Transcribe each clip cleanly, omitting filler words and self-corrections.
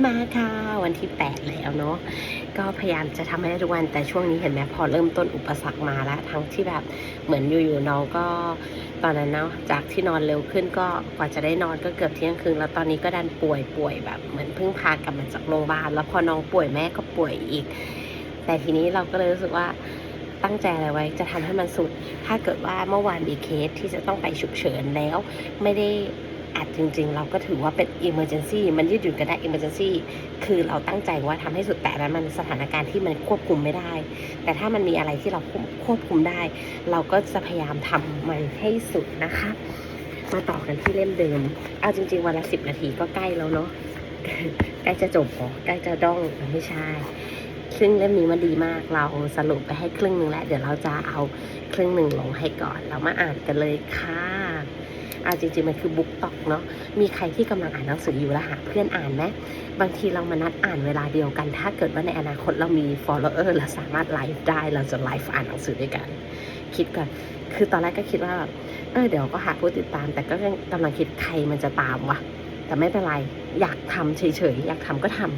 มาค่ะวันที่8แล้วเนาะก็พยายามจะทำให้ได้ทุกวันแต่ช่วงนี้เห็นไหมพอเริ่มต้นอุปสรรคมาแล้วทั้งที่แบบเหมือนอยู่ๆน้องก็ตอนนั้นเนาะจากที่นอนเร็วขึ้นก็กว่าจะได้นอนก็เกือบเที่ยงคืนแล้วตอนนี้ก็ดันป่วยแบบเหมือนเพิ่งพากลับมาจากโรงพยาบาลแล้วพอน้องป่วยแม่ก็ป่วยอีกแต่ทีนี้เราก็เลยรู้สึกว่าตั้งใจอะไรไว้จะทำให้มันสุดถ้าเกิดว่าเมื่อวานมีเคสที่จะต้องไปฉุกเฉินแล้วไม่ได้อัดจริงๆเราก็ถือว่าเป็น emergency มันยืดหยุ่นก็ได้ emergency คือเราตั้งใจว่าทำให้สุดแต่นั้นมันสถานการณ์ที่มันควบคุมไม่ได้แต่ถ้ามันมีอะไรที่เราควบคุมได้เราก็จะพยายามทำมันให้สุดนะคะมาต่อกันที่เล่มเดิมเอาจริงๆวันละ10 นาทีก็ใกล้แล้วเนาะ ใกล้จะจบหรอใกล้จะด้องไม่ใช่ซึ่งเล่มนี้มันดีมากเราสรุปไปให้ครึ่งหนึ่งแล้วเดี๋ยวเราจะเอาครึ่งหนึ่งลงให้ก่อนเรามาอ่านกันเลยค่ะจริงๆมันคือบุ๊กต็อกเนาะมีใครที่กำลังอ่านหนังสืออยู่แล้วหาเพื่อนอ่านไหมบางทีเรามานัดอ่านเวลาเดียวกันถ้าเกิดว่าในอนาคตเรามี follower เราสามารถไลฟ์ได้เราจะไลฟ์อ่านหนังสือด้วยกันคิดก่อนคือตอนแรกก็คิดว่าเดี๋ยวก็หาผู้ติดตามแต่ก็กำลังคิดใครมันจะตามวะแต่ไม่เป็นไรอยากทำเฉยๆอยากทำก็ทำ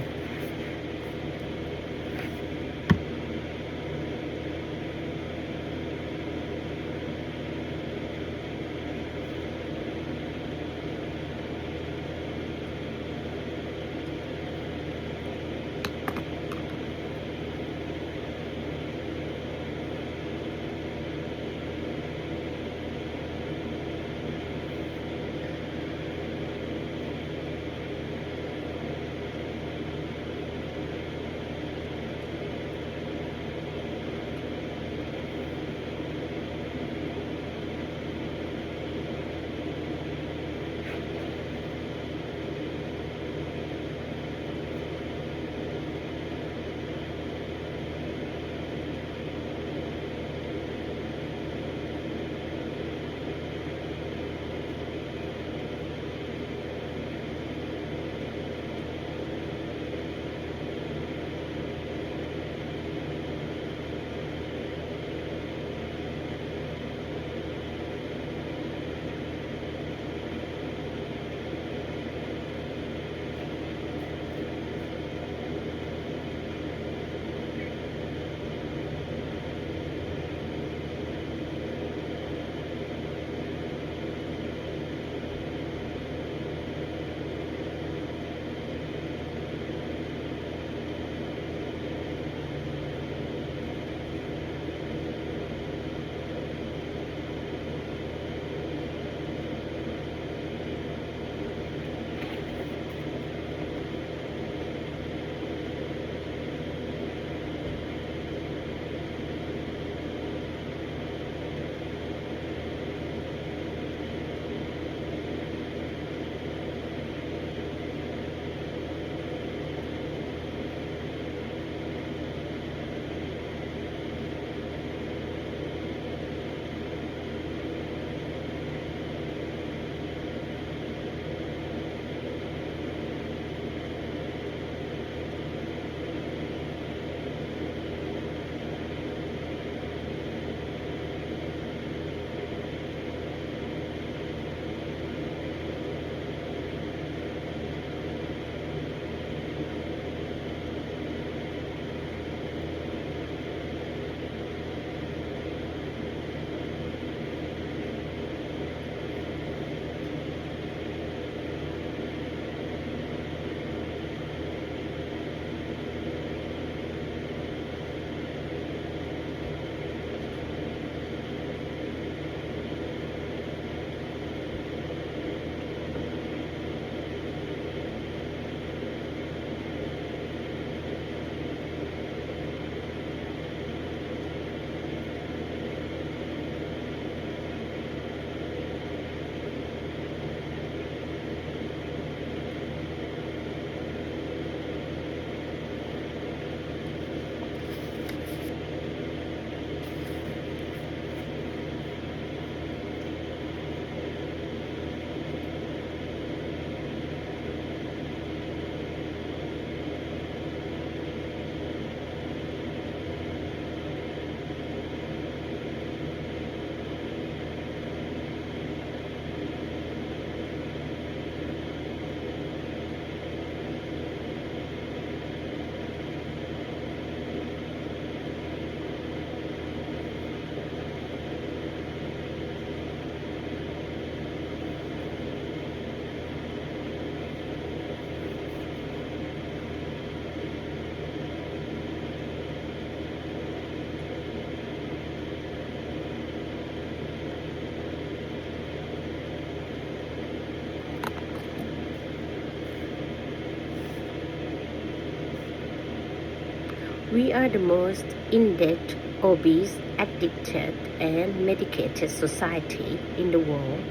We are the most in-debt, obese, addicted, and medicated society in the world.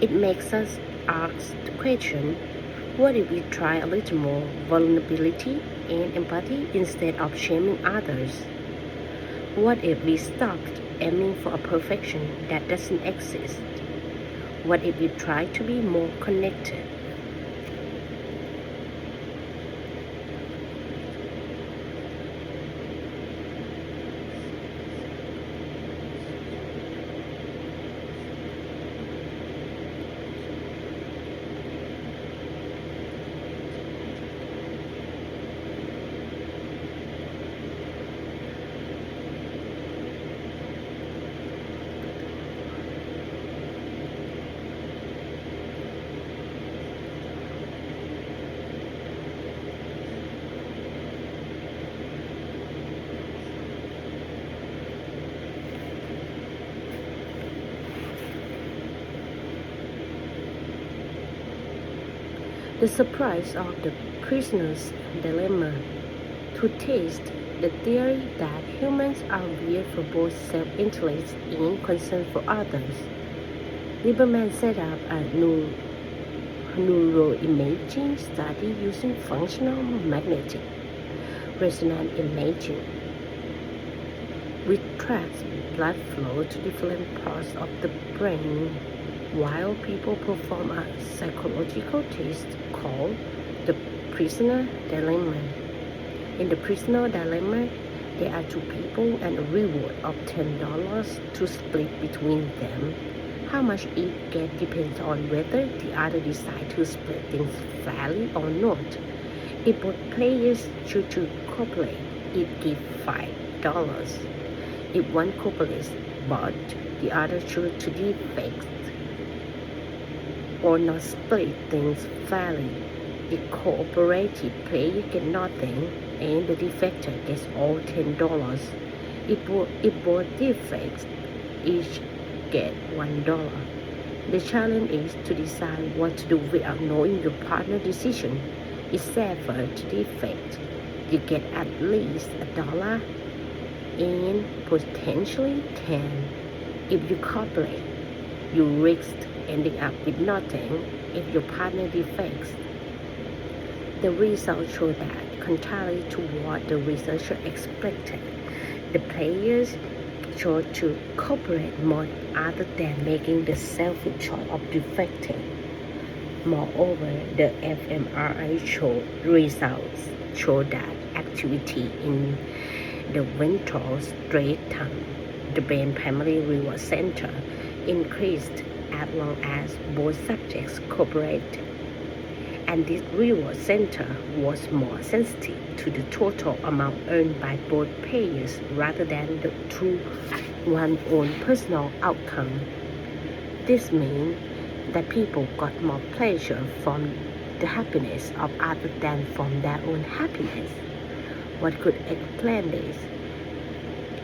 It makes us ask the question, what if we try a little more vulnerability and empathy instead of shaming others? What if we stopped aiming for a perfection that doesn't exist? What if we try to be more connected? The surprise of the prisoner's dilemma. To test the theory that humans are weird for both self-interest and concern for others, Lieberman set up a neuroimaging study using functional magnetic resonance imaging, which tracks blood flow to different parts of the brain while people perform a psychological test called the prisoner dilemma. In the prisoner dilemma, there are two people and a reward of $10 to split between them. How much each get depends on whether the other decide to split things fairly or not. If both players choose to cooperate, it gives $5. If one cooperates but the other chooses to defect or not split things fairly, the cooperative player gets nothing and the defector gets all $10. If both defects each get $1. The challenge is to decide what to do without knowing your partner's decision. It's safer to defect. You get at least $1 and potentially 10. If you cooperate, you risk ending up with nothing if your partner defects. The results show that, contrary to what the researcher expected, the players chose to cooperate more other than making the selfish choice of defecting. Moreover, the fMRI results show that activity in the ventral striatum, the brain primary reward center, increased as long as both subjects cooperated, and this reward center was more sensitive to the total amount earned by both players rather than to one's own personal outcome. This means that people got more pleasure from the happiness of others than from their own happiness. What could explain this?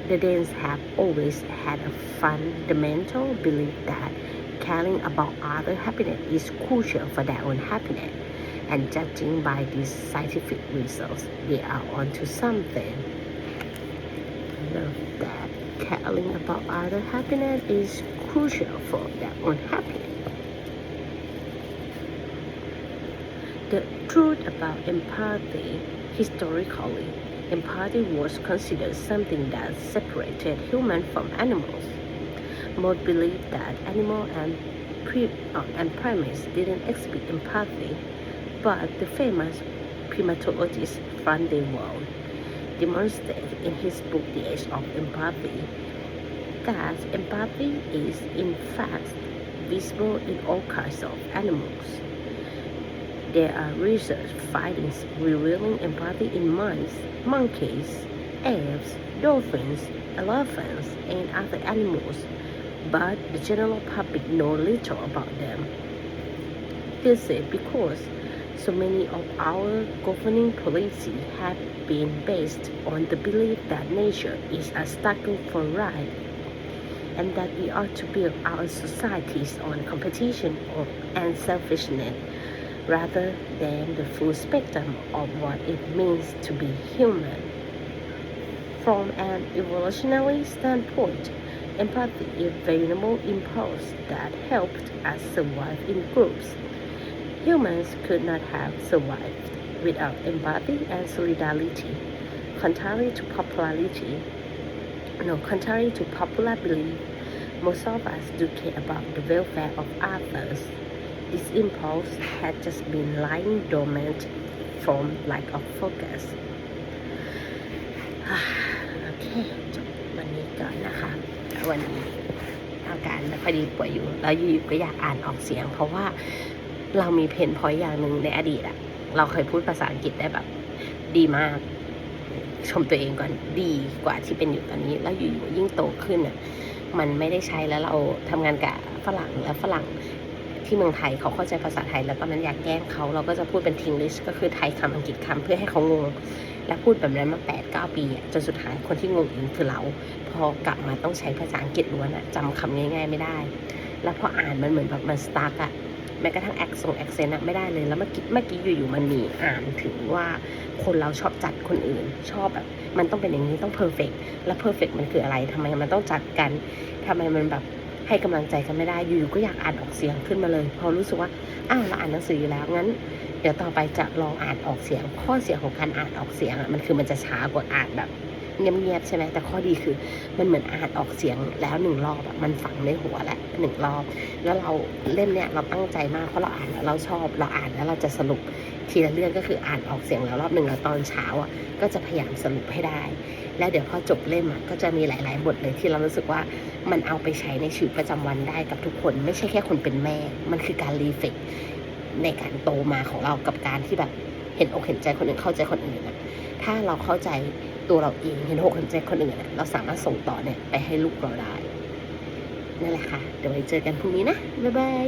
The Danes have always had a fundamental belief that caring about other happiness is crucial for their own happiness, and judging by these scientific results, they are onto something. Love that caring about other happiness is crucial for their own happiness. The truth about empathy. Historically, empathy was considered something that separated humans from animals. Most believed that animals and primates didn't exhibit empathy, but the famous primatologist Frank de Waal demonstrated in his book The Age of Empathy that empathy is in fact visible in all kinds of animals. There are research findings revealing empathy in mice, monkeys, apes, dolphins, elephants, and other animals, but the general public know little about them. This is because so many of our governing policies have been based on the belief that nature is a struggle for right, and that we ought to build our societies on competition and selfishness rather than the full spectrum of what it means to be human. From an evolutionary standpoint, empathy is a valuable impulse that helped us survive in groups. Humans could not have survived without empathy and solidarity. Contrary to contrary to popular belief, most of us do care about the welfare of others. This impulse had just been lying dormant from lack of focus. โอเคจบวันนี้ก่อนนะคะวันนี้อาการไม่ค่อยดีป่วยอยู่แล้วอยู่ๆก็อยากอ่านออกเสียง เพราะว่าเรามีเพนพอยต์อย่างหนึ่งในอดีตอะเราเคยพูดภาษาอังกฤษได้แบบดีมากชมตัวเองก่อนดีกว่าที่เป็นอยู่ตอนนี้แล้วอยู่ๆยิ่งโตขึ้นอะมันไม่ได้ใช้แล้วเราทำงานกับฝรั่งแล้วฝรั่งที่เมืองไทยเขาเข้าใจภาษาไทยแล้วตอนนั้นอยากแกล้งเขาเราก็จะพูดเป็นทิงลิชก็คือไทยคำอังกฤษคำเพื่อให้เขางงและพูดแบบนั้นมา 8-9 ปีจนสุดท้ายคนที่งงเองคือเราพอกลับมาต้องใช้ภาษาอังกฤษล้วนจำคำง่ายๆไม่ได้แล้วพออ่านมันเหมือนแบบมันสตาร์กแม้กระทั่งแอคเซนต์ไม่ได้เลยแล้วเมื่อกี้อยู่ๆมันมีอ่านถึงว่าคนเราชอบจัดคนอื่นชอบแบบมันต้องเป็นอย่างนี้ต้องเพอร์เฟกต์แล้วเพอร์เฟกต์มันคืออะไรทำไมมันต้องจัดกันทำไมมันแบบให้กำลังใจกันไม่ได้อยู่ๆก็อยากอ่านออกเสียงขึ้นมาเลยพอรู้สึกว่าเราอ่านหนังสืออยู่แล้วงั้นเดี๋ยวต่อไปจะลองอ่านออกเสียงข้อเสียของการอ่านออกเสียงมันคือมันจะช้ากว่าอ่านแบบเงียบๆใช่ไหมแต่ข้อดีคือมันเหมือนอ่านออกเสียงแล้ว1 รอบมันฝังในหัวแหละ1 รอบแล้วเราเล่มเนี้ยเราตั้งใจมากเพราะเราอ่านแล้วเราชอบเราอ่านแล้วเราจะสรุปทีละเรื่องก็คืออ่านออกเสียงแล้วรอบหนึ่งแล้วตอนเช้าก็จะพยายามสรุปให้ได้แล้วเดี๋ยวพอจบเล่มก็จะมีหลายๆบทเลยที่เรารู้สึกว่ามันเอาไปใช้ในชีวิตประจำวันได้กับทุกคนไม่ใช่แค่คนเป็นแม่มันคือการรีเฟกในการโตมาของเรากับการที่แบบเห็นอกเห็นใจคนอื่นเข้าใจคนอื่นถ้าเราเข้าใจตัวเราเองเห็นอกเห็นใจคนอื่นเราสามารถส่งต่อไปให้ลูกเราได้นั่นแหละค่ะเดี๋ยวไว้เจอกันพรุ่งนี้นะบ๊ายบาย